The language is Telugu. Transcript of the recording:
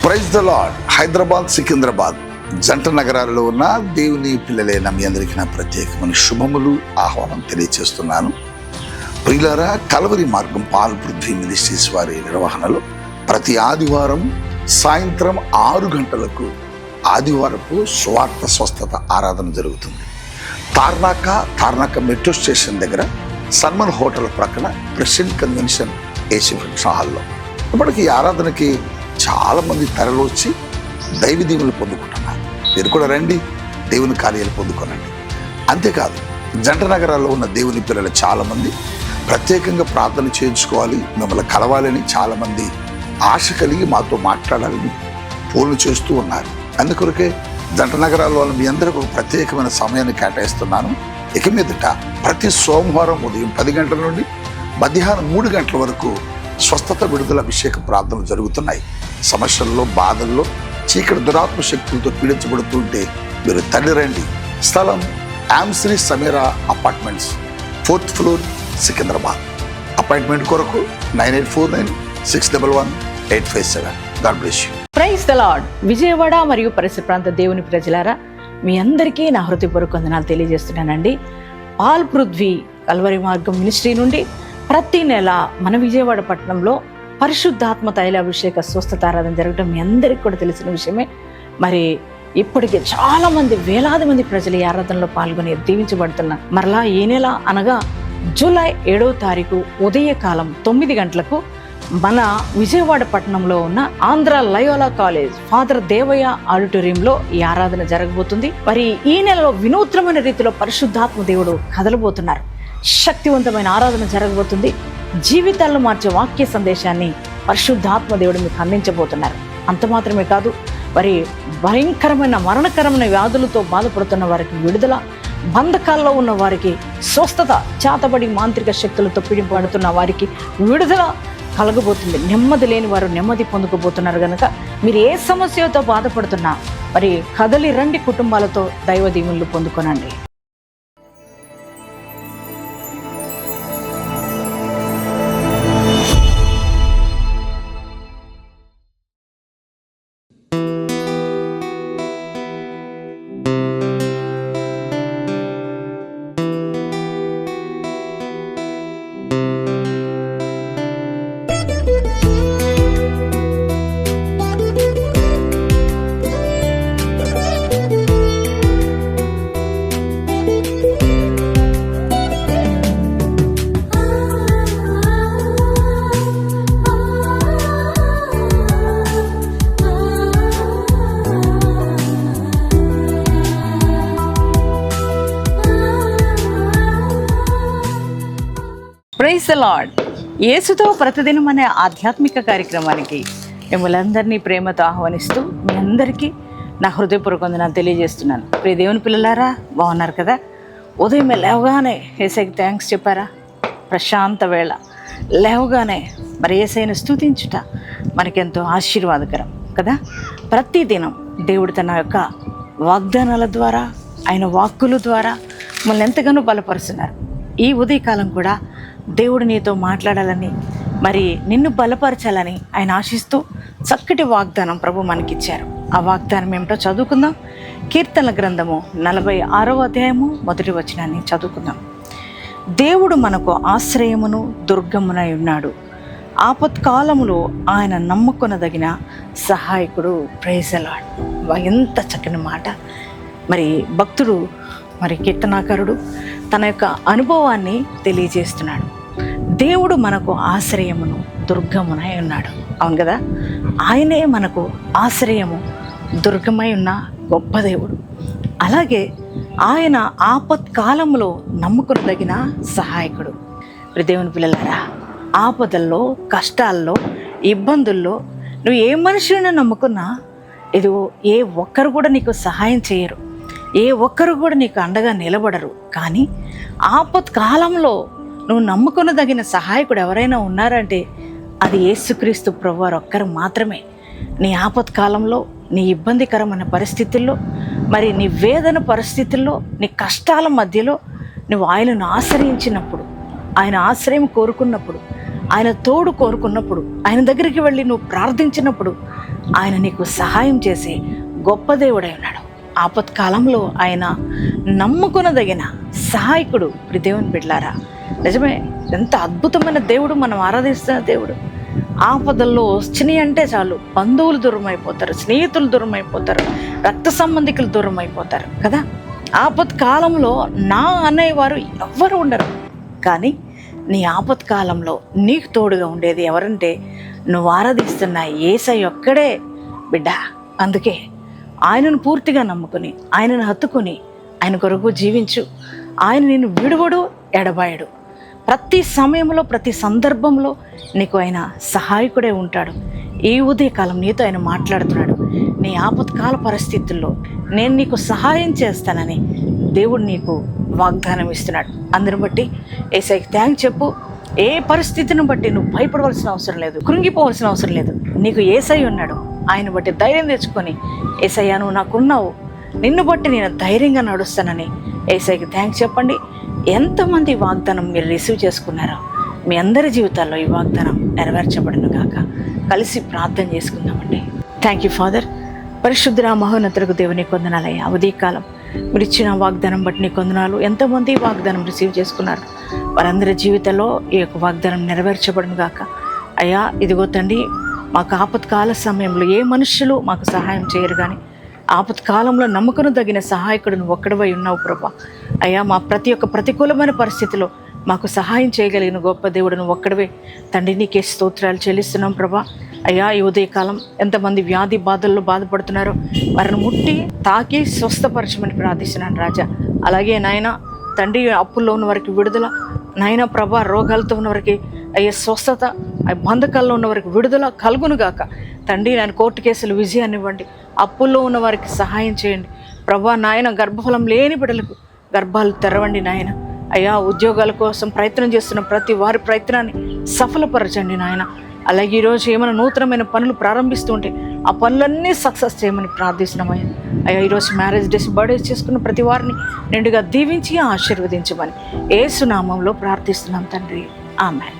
Praise the Lord. Hyderabad, Secunderabad జంట నగరాల్లో ఉన్న దేవుని పిల్లలైన మీ అందరికీ నా ప్రత్యేకమైన శుభములు, ఆహ్వానం తెలియజేస్తున్నాను. ప్రియులారా, కల్వరి మార్గం పాల్ పృథ్వీ మినిస్ట్రీస్ వారి నిర్వహణలో ప్రతి ఆదివారం సాయంత్రం 6 గంటలకు ఆదివారపు స్వార్థ స్వస్థత ఆరాధన జరుగుతుంది. తార్నాక మెట్రో స్టేషన్ దగ్గర సన్మన్ హోటల్ ప్రక్కన ప్రెసిడెంట్ కన్వెన్షన్ ఏసీ ఫంక్షన్ హాల్లో. ఇప్పటికి ఈ ఆరాధనకి చాలామంది తరలి వచ్చి దైవ దీవులు పొందుకుంటున్నారు. మీరు కూడా రండి, దేవుని కార్యాలు పొందుకోనండి. అంతేకాదు, జంట నగరాల్లో ఉన్న దేవుని పిల్లలు చాలామంది ప్రత్యేకంగా ప్రార్థన చేయించుకోవాలి, మిమ్మల్ని కలవాలని చాలామంది ఆశ కలిగి మాతో మాట్లాడాలని ఫోన్లు చేస్తూ ఉన్నారు. అందుకొరకే జంట నగరాల్లో మీ అందరికీ ఒక ప్రత్యేకమైన సమయాన్ని కేటాయిస్తున్నాను. ఇక మీదట ప్రతి సోమవారం ఉదయం 10 గంటల నుండి మధ్యాహ్నం 3 గంటల వరకు స్వస్థత, విడుదల, అభిషేక ప్రార్థనలు జరుగుతున్నాయి. సమస్యల్లో, బాధల్లో, చీకటి దురాత్మ శక్తులతో పీడించబడుతుంటే మీరు తల్లి రండి. స్థలం Yamsri Sameera apartments, 4th floor, Secunderabad. Appointment కొరకు 9849611857. God bless you. Praise the Lord. Vijayawada మరియు పరిసర ప్రాంత దేవుని ప్రజలారా, మీ అందరికీ నా హృదయపూర్వక వందనాలు తెలియజేస్తున్నానండి. పాల్ పృథ్వీ కల్వరి మార్గం మినిస్ట్రీ నుండి ప్రతి నెల మన విజయవాడ పట్టణంలో పరిశుద్ధాత్మ తైలాభిషేక స్వస్థత ఆరాధన జరగడం మీ అందరికీ కూడా తెలిసిన విషయమే. మరి ఇప్పటికే చాలా మంది, వేలాది మంది ప్రజలు ఈ ఆరాధనలో పాల్గొని దీవించబడుతున్నారు. మరలా ఈ నెల అనగా జూలై 7వ తారీఖు ఉదయకాలం 9 గంటలకు మన విజయవాడ పట్టణంలో ఉన్న Andhra Loyola college father Devaiah ఆడిటోరియంలో ఈ ఆరాధన జరగబోతుంది. మరి ఈ నెలలో వినూత్నమైన రీతిలో పరిశుద్ధాత్మ దేవుడు కదలబోతున్నారు. శక్తివంతమైన ఆరాధన జరగబోతుంది. జీవితాలను మార్చే వాక్య సందేశాన్ని పరిశుద్ధాత్మ దేవుడు మీకు అందించబోతున్నారు. అంత మాత్రమే కాదు, మరి భయంకరమైన మరణకరమైన వ్యాధులతో బాధపడుతున్న వారికి విడుదల, బంధకాల్లో ఉన్న వారికి స్వస్థత, చేతబడి మాంత్రిక శక్తులతో పీడింపబడుతున్న వారికి విడుదల కలగబోతుంది. నెమ్మది లేని వారు నెమ్మది పొందుకోబోతున్నారు. కనుక మీరు ఏ సమస్యతో బాధపడుతున్నా మరి కదలి రండి, కుటుంబాలతో దైవ దీవెనలు పొందుకోనండి. Praise the lord. యేసుతో ప్రతిదినం అనే ఆధ్యాత్మిక కార్యక్రమానికి మిమ్మల్ని అందరినీ ప్రేమతో ఆహ్వానిస్తూ మీ అందరికీ నా హృదయపూర్వక వందనాలు తెలియజేస్తున్నాను. ప్రియ దేవుని పిల్లలారా, బాగున్నారు కదా? ఉదయం లేవగానే యేసయ్యకి థ్యాంక్స్ చెప్పారా? ప్రశాంత వేళ లేవగానే మరి యేసయ్యను స్తుతించుట మనకెంతో ఆశీర్వాదకరం కదా. ప్రతిదినం దేవుడు తన యొక్క వాగ్దానాల ద్వారా, ఆయన వాక్కుల ద్వారా మనల్ని ఎంతగానో బలపరుస్తున్నారు. ఈ ఉదయకాలం కూడా దేవుడు నీతో మాట్లాడాలని, మరి నిన్ను బలపరచాలని ఆయన ఆశిస్తూ చక్కటి వాగ్దానం ప్రభు మనకిచ్చారు. ఆ వాగ్దానం ఏమిటో చదువుకుందాం. కీర్తనల గ్రంథము 46వ అధ్యాయము 1వ వచనాన్ని చదువుకుందాం. దేవుడు మనకు ఆశ్రయమును దుర్గమునై ఉన్నాడు, ఆపత్కాలములో ఆయన నమ్ముకొనదగిన సహాయకుడు. Praise the Lord. ఎంత చక్కని మాట. మరి భక్తుడు, మరి కీర్తనాకారుడు తన యొక్క అనుభవాన్ని తెలియజేస్తున్నాడు. దేవుడు మనకు ఆశ్రయమును దుర్గమునై ఉన్నాడు. అవును కదా, ఆయనే మనకు ఆశ్రయము, దుర్గమై ఉన్న గొప్ప దేవుడు. అలాగే ఆయన ఆపత్కాలంలో నమ్ముకునదగిన సహాయకుడు. దేవుని పిల్లలారా, ఆపదల్లో, కష్టాల్లో, ఇబ్బందుల్లో నువ్వు ఏ మనుషులను నమ్ముకున్నా ఇదిగో ఏ ఒక్కరు కూడా నీకు సహాయం చేయరు, ఏ ఒక్కరు కూడా నీకు అండగా నిలబడరు. కానీ ఆపత్కాలంలో నువ్వు నమ్ముకొనదగిన సహాయకుడు ఎవరైనా ఉన్నారంటే అది యేసుక్రీస్తు ప్రభువారు ఒక్కరు మాత్రమే. నీ ఆపత్కాలంలో, నీ ఇబ్బందికరమైన పరిస్థితుల్లో, మరి నీ వేదన పరిస్థితుల్లో, నీ కష్టాల మధ్యలో నువ్వు ఆయనను ఆశ్రయించినప్పుడు, ఆయన ఆశ్రయం కోరుకున్నప్పుడు, ఆయన తోడు కోరుకున్నప్పుడు, ఆయన దగ్గరికి వెళ్ళి నువ్వు ప్రార్థించినప్పుడు ఆయన నీకు సహాయం చేసి గొప్ప దేవుడై ఉన్నాడు. ఆపత్కాలంలో ఆయన నమ్ముకొనదగిన సహాయకుడు. ఇప్పుడు దేవుని బిడ్డలారా, నిజమే, ఎంత అద్భుతమైన దేవుడు మనం ఆరాధిస్తున్న దేవుడు. ఆపదల్లో వచ్చినాయి అంటే చాలు బంధువులు దూరం అయిపోతారు, స్నేహితులు దూరం అయిపోతారు, రక్త సంబంధికులు దూరం అయిపోతారు కదా. ఆపత్కాలంలో నా అనేవారు ఎవ్వరు ఉండరు. కానీ నీ ఆపత్కాలంలో నీకు తోడుగా ఉండేది ఎవరంటే నువ్వు ఆరాధిస్తున్న యేసయ్య ఒక్కడే బిడ్డ. అందుకే ఆయనను పూర్తిగా నమ్ముకుని, ఆయనను హత్తుకుని, ఆయన కొరకు జీవించు. ఆయన నిన్ను విడువడు, ఎడబాయడు. ప్రతి సమయంలో, ప్రతి సందర్భంలో నీకు ఆయన సహాయకుడే ఉంటాడు. ఈ ఉదయకాలం నీతో ఆయన మాట్లాడుతున్నాడు. నీ ఆపత్కాల పరిస్థితుల్లో నేను నీకు సహాయం చేస్తానని దేవుడు నీకు వాగ్దానం ఇస్తున్నాడు. అందుని బట్టి యేసయ్యకి థ్యాంక్స్ చెప్పు. ఏ పరిస్థితిని బట్టి నువ్వు భయపడవలసిన అవసరం లేదు, కృంగిపోవలసిన అవసరం లేదు. నీకు యేసయ్య ఉన్నాడు. ఆయన బట్టి ధైర్యం తెచ్చుకొని, యేసయ్య నువ్వు నాకున్నావు, నిన్ను బట్టి నేను ధైర్యంగా నడుస్తానని యేసయ్యకి థ్యాంక్స్ చెప్పండి. ఎంతమంది వాగ్దానం మీరు రిసీవ్ చేసుకున్నారో మీ అందరి జీవితాల్లో ఈ వాగ్దానం నెరవేర్చబడును గాక. కలిసి ప్రార్థన చేసుకుందామండి. Thank you father. పరిశుద్ధుల మహోన్నతులకు దేవుని కొందనాలయ్యా. ఉదయకాలం మీరు ఇచ్చిన వాగ్దానం బట్టి నీ కొందనాలు. ఎంతోమంది వాగ్దానం రిసీవ్ చేసుకున్నారు, వారందరి జీవితంలో ఈ యొక్క వాగ్దానం నెరవేర్చబడును గాక. అయ్యా ఇదిగో తండ్రి, మాకు ఆపత్కాల సమయంలో ఏ మనుషులు మాకు సహాయం చేయరు, కానీ ఆపత్కాలంలో నమ్మకను తగిన సహాయకుడు నువ్వు ఒక్కడివై ఉన్నావు ప్రభా. అయ్యా మా ప్రతి ఒక్క ప్రతికూలమైన పరిస్థితిలో మాకు సహాయం చేయగలిగిన గొప్ప దేవుడు నువ్వు ఒక్కడివే తండ్రి. నీకే స్తోత్రాలు చెల్లిస్తున్నాం ప్రభా. అయ్యా ఈ ఉదయకాలం ఎంతమంది వ్యాధి బాధల్లో బాధపడుతున్నారో వారిని ముట్టి తాకి స్వస్థపరచమని ప్రార్థిస్తున్నాను రాజా. అలాగే నాయన తండ్రి, అప్పుల్లో ఉన్న వారికి విడుదల, నాయన ప్రభా రోగాలతో ఉన్న వారికి అయ్యే స్వస్థత, బంధకాల్లో ఉన్న వారికి విడుదల కలుగును గాక తండ్రి. నేను కోర్టు కేసులు విజయాన్ని ఇవ్వండి, అప్పుల్లో ఉన్న వారికి సహాయం చేయండి ప్రభా. నాయన గర్భఫలం లేని బిడ్డలకు గర్భాలు తెరవండి నాయన. అయ్యా ఉద్యోగాల కోసం ప్రయత్నం చేస్తున్న ప్రతి వారి ప్రయత్నాన్ని సఫలపరచండి నాయన. అలాగే ఈరోజు ఏమైనా నూతనమైన పనులు ప్రారంభిస్తుంటే ఆ పనులన్నీ సక్సెస్ చేయమని ప్రార్థిస్తున్నామయ్యా. అయ్యా ఈరోజు మ్యారేజ్ డేస్, బర్త్డేస్ చేసుకున్న ప్రతి వారిని నిండుగా దీవించి ఆశీర్వదించమని యేసు నామంలో ప్రార్థిస్తున్నాం తండ్రి. ఆమేన్.